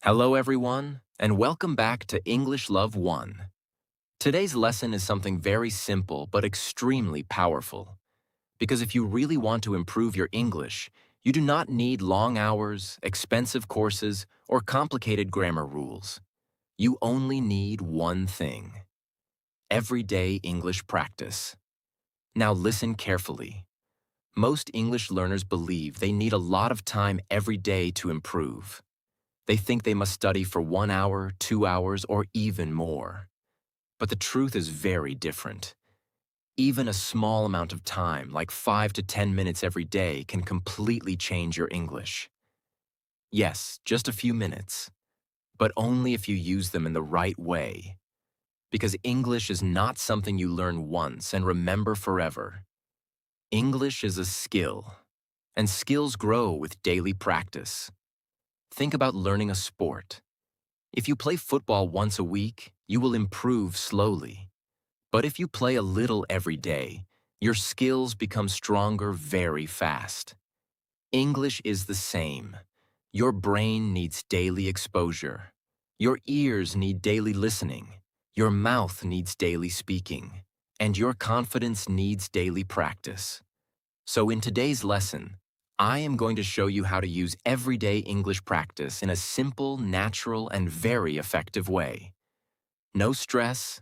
Hello, everyone, and welcome back to English Love 1. Today's lesson is something very simple but extremely powerful. Because if you really want to improve your English, you do not need long hours, expensive courses, or complicated grammar rules. You only need one thing: everyday English practice. Now listen carefully. Most English learners believe they need a lot of time every day to improve. They think they must study for 1 hour, 2 hours, or even more. But the truth is very different. Even a small amount of time, like 5 to 10 minutes every day, can completely change your English. Yes, just a few minutes, but only if you use them in the right way. Because English is not something you learn once and remember forever. English is a skill, and skills grow with daily practice. Think about learning a sport. If you play football once a week, you will improve slowly. But if you play a little every day, your skills become stronger very fast. English is the same. Your brain needs daily exposure. Your ears need daily listening. Your mouth needs daily speaking. And your confidence needs daily practice. So in today's lesson, I am going to show you how to use everyday English practice in a simple, natural, and very effective way. No stress,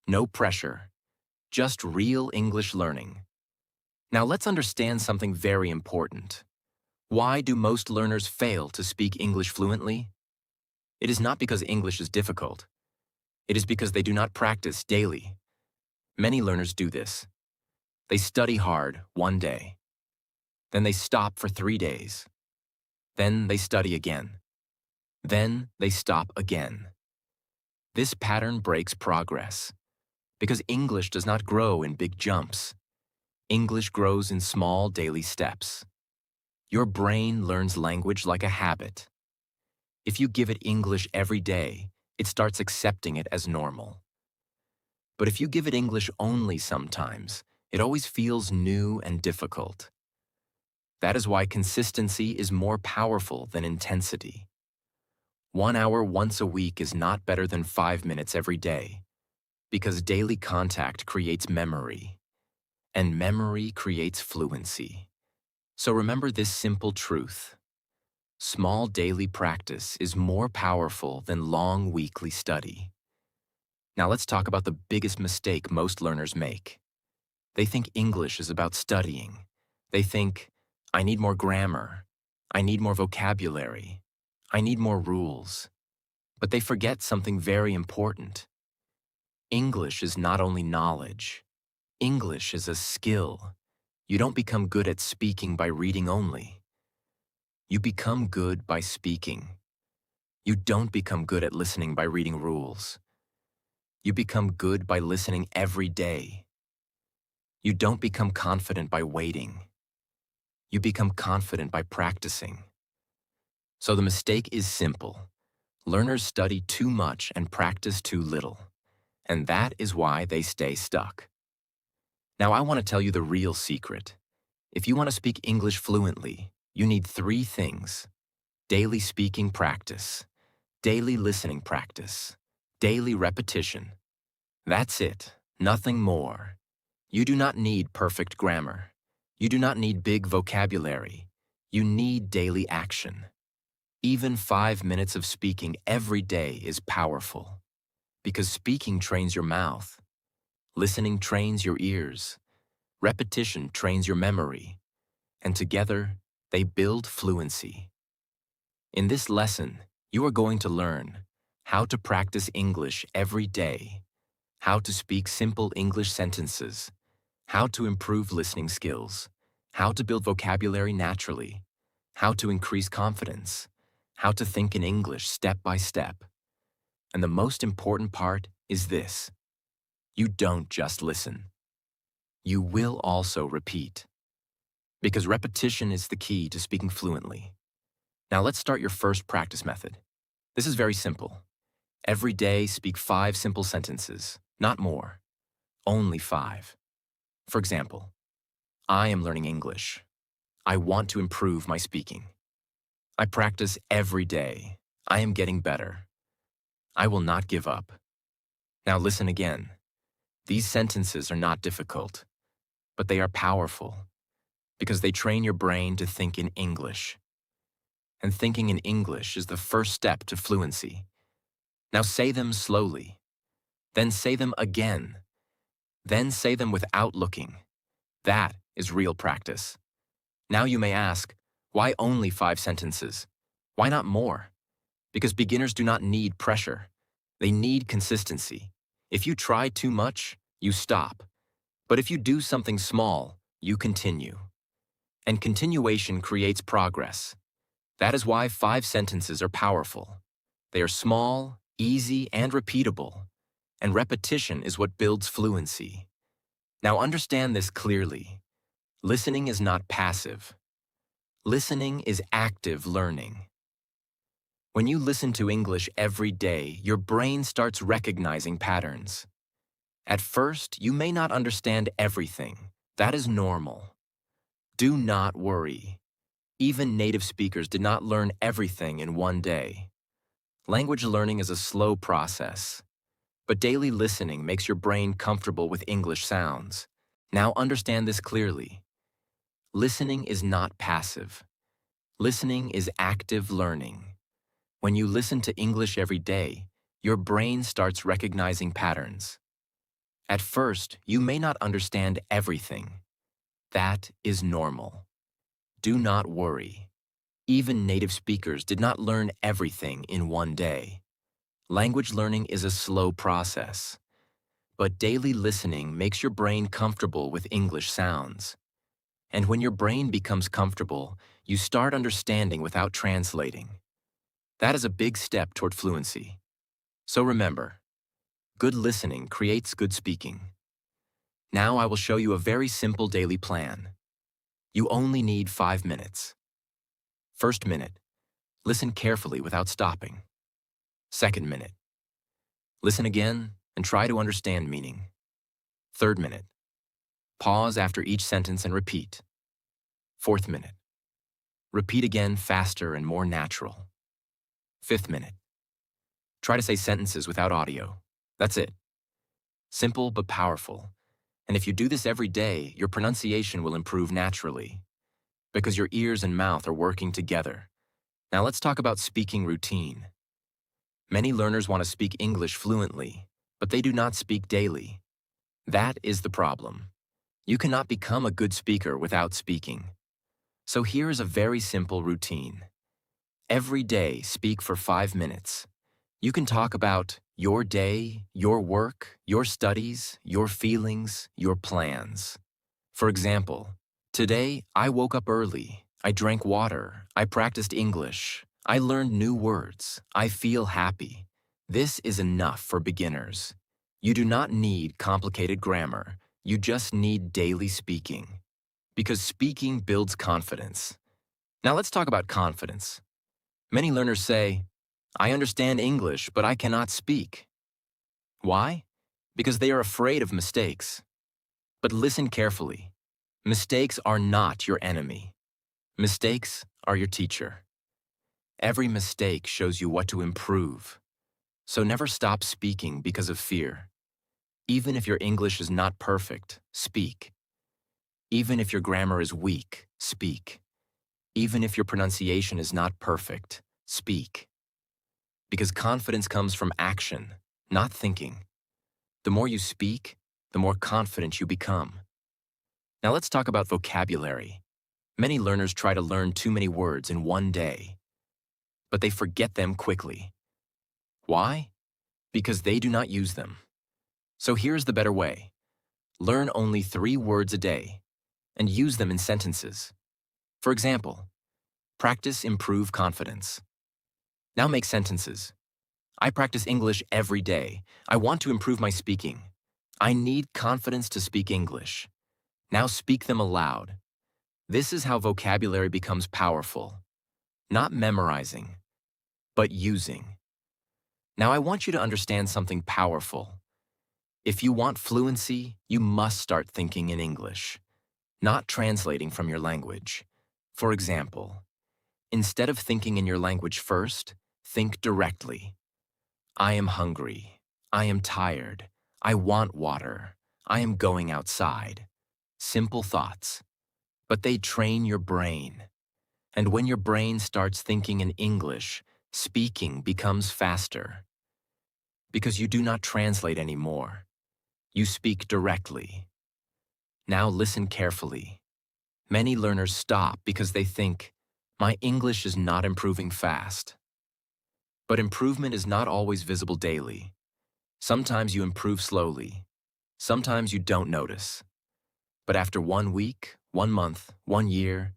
no pressure, just real English learning. Now let's understand something very important. Why do most learners fail to speak English fluently? It is not because English is difficult. It is because they do not practice daily. Many learners do this. They study hard one day. Then they stop for 3 days. Then they study again. Then they stop again. This pattern breaks progress, because English does not grow in big jumps. English grows in small daily steps. Your brain learns language like a habit. If you give it English every day, it starts accepting it as normal. But if you give it English only sometimes, it always feels new and difficult. That is why consistency is more powerful than intensity. 1 hour once a week is not better than 5 minutes every day, because daily contact creates memory, and memory creates fluency. So remember this simple truth: small daily practice is more powerful than long weekly study. Now let's talk about the biggest mistake most learners make. They think English is about studying. They think, I need more grammar. I need more vocabulary. I need more rules. But they forget something very important. English is not only knowledge. English is a skill. You don't become good at speaking by reading only. You become good by speaking. You don't become good at listening by reading rules. You become good by listening every day. You don't become confident by waiting. You become confident by practicing. So the mistake is simple. Learners study too much and practice too little. And that is why they stay stuck. Now I want to tell you the real secret. If you want to speak English fluently, you need 3 things: daily speaking practice, daily listening practice, daily repetition. That's it, nothing more. You do not need perfect grammar. You do not need big vocabulary. You need daily action. Even 5 minutes of speaking every day is powerful, because speaking trains your mouth, listening trains your ears, repetition trains your memory, and together they build fluency. In this lesson, you are going to learn how to practice English every day, how to speak simple English sentences, how to improve listening skills, how to build vocabulary naturally, how to increase confidence, how to think in English step by step. And the most important part is this: you don't just listen. You will also repeat. Because repetition is the key to speaking fluently. Now let's start your first practice method. This is very simple. Every day, speak 5 simple sentences, not more. Only 5. For example, I am learning English. I want to improve my speaking. I practice every day. I am getting better. I will not give up. Now listen again. These sentences are not difficult, but they are powerful because they train your brain to think in English. And thinking in English is the first step to fluency. Now say them slowly. Then say them again. Then say them without looking. That is real practice. Now you may ask, why only 5 sentences? Why not more? Because beginners do not need pressure. They need consistency. If you try too much, you stop. But if you do something small, you continue. And continuation creates progress. That is why 5 sentences are powerful. They are small, easy, and repeatable. And repetition is what builds fluency. Now understand this clearly. Listening is not passive. Listening is active learning. When you listen to English every day, your brain starts recognizing patterns. At first, you may not understand everything. That is normal. Do not worry. Even native speakers did not learn everything in one day. Language learning is a slow process, but daily listening makes your brain comfortable with English sounds. Now understand this clearly. Listening is not passive. Listening is active learning. When you listen to English every day, your brain starts recognizing patterns. At first, you may not understand everything. That is normal. Do not worry. Even native speakers did not learn everything in one day. Language learning is a slow process, but daily listening makes your brain comfortable with English sounds. And when your brain becomes comfortable, you start understanding without translating. That is a big step toward fluency. So remember, good listening creates good speaking. Now I will show you a very simple daily plan. You only need 5 minutes. First minute, listen carefully without stopping. Second minute, listen again and try to understand meaning. Third minute, pause after each sentence and repeat. Fourth minute, repeat again faster and more natural. Fifth minute, try to say sentences without audio. That's it. Simple but powerful. And if you do this every day, your pronunciation will improve naturally because your ears and mouth are working together. Now let's talk about speaking routine. Many learners want to speak English fluently, but they do not speak daily. That is the problem. You cannot become a good speaker without speaking. So here is a very simple routine. Every day, speak for 5 minutes. You can talk about your day, your work, your studies, your feelings, your plans. For example, today I woke up early, I drank water, I practiced English, I learned new words, I feel happy. This is enough for beginners. You do not need complicated grammar, you just need daily speaking. Because speaking builds confidence. Now let's talk about confidence. Many learners say, I understand English, but I cannot speak. Why? Because they are afraid of mistakes. But listen carefully. Mistakes are not your enemy. Mistakes are your teacher. Every mistake shows you what to improve. So never stop speaking because of fear. Even if your English is not perfect, speak. Even if your grammar is weak, speak. Even if your pronunciation is not perfect, speak. Because confidence comes from action, not thinking. The more you speak, the more confident you become. Now let's talk about vocabulary. Many learners try to learn too many words in one day, but they forget them quickly. Why? Because they do not use them. So here's the better way. Learn only 3 words a day and use them in sentences. For example, practice improve confidence. Now make sentences. I practice English every day. I want to improve my speaking. I need confidence to speak English. Now speak them aloud. This is how vocabulary becomes powerful. Not memorizing, but using. Now I want you to understand something powerful. If you want fluency, you must start thinking in English, not translating from your language. For example, instead of thinking in your language first, Think directly. I am hungry. I am tired. I want water. I am going outside. Simple thoughts. But they train your brain. And when your brain starts thinking in English, speaking becomes faster. Because you do not translate anymore. You speak directly. Now listen carefully. Many learners stop because they think, my English is not improving fast. But improvement is not always visible daily. Sometimes you improve slowly. Sometimes you don't notice. But after 1 week, 1 month, 1 year,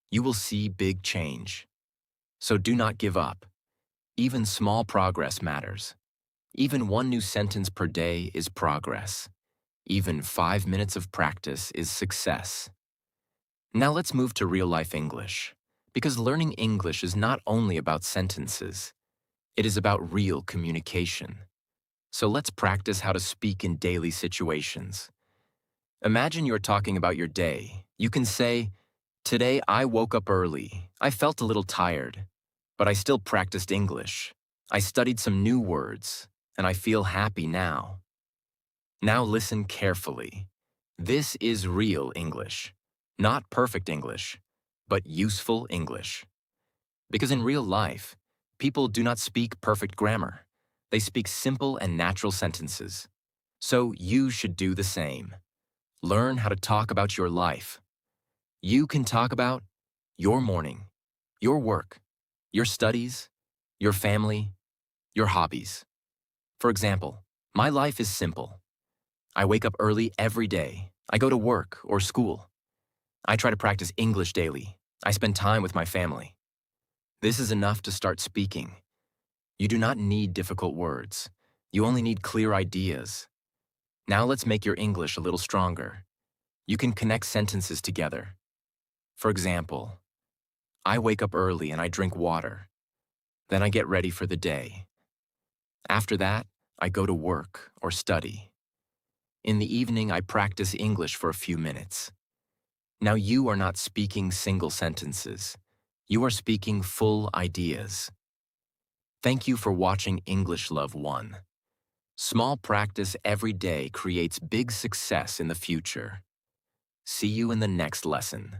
you will see big change. So do not give up. Even small progress matters. Even one new sentence per day is progress. Even 5 minutes of practice is success. Now let's move to real-life English. Because learning English is not only about sentences. It is about real communication. So let's practice how to speak in daily situations. Imagine you're talking about your day. You can say, today I woke up early. I felt a little tired, but I still practiced English. I studied some new words, and I feel happy now. Now listen carefully. This is real English. Not perfect English, but useful English. Because in real life, people do not speak perfect grammar. They speak simple and natural sentences. So you should do the same. Learn how to talk about your life. You can talk about your morning, your work, your studies, your family, your hobbies. For example, my life is simple. I wake up early every day. I go to work or school. I try to practice English daily. I spend time with my family. This is enough to start speaking. You do not need difficult words. You only need clear ideas. Now let's make your English a little stronger. You can connect sentences together. For example, I wake up early and I drink water. Then I get ready for the day. After that, I go to work or study. In the evening, I practice English for a few minutes. Now you are not speaking single sentences. You are speaking full ideas. Thank you for watching English Love 1. Small practice every day creates big success in the future. See you in the next lesson.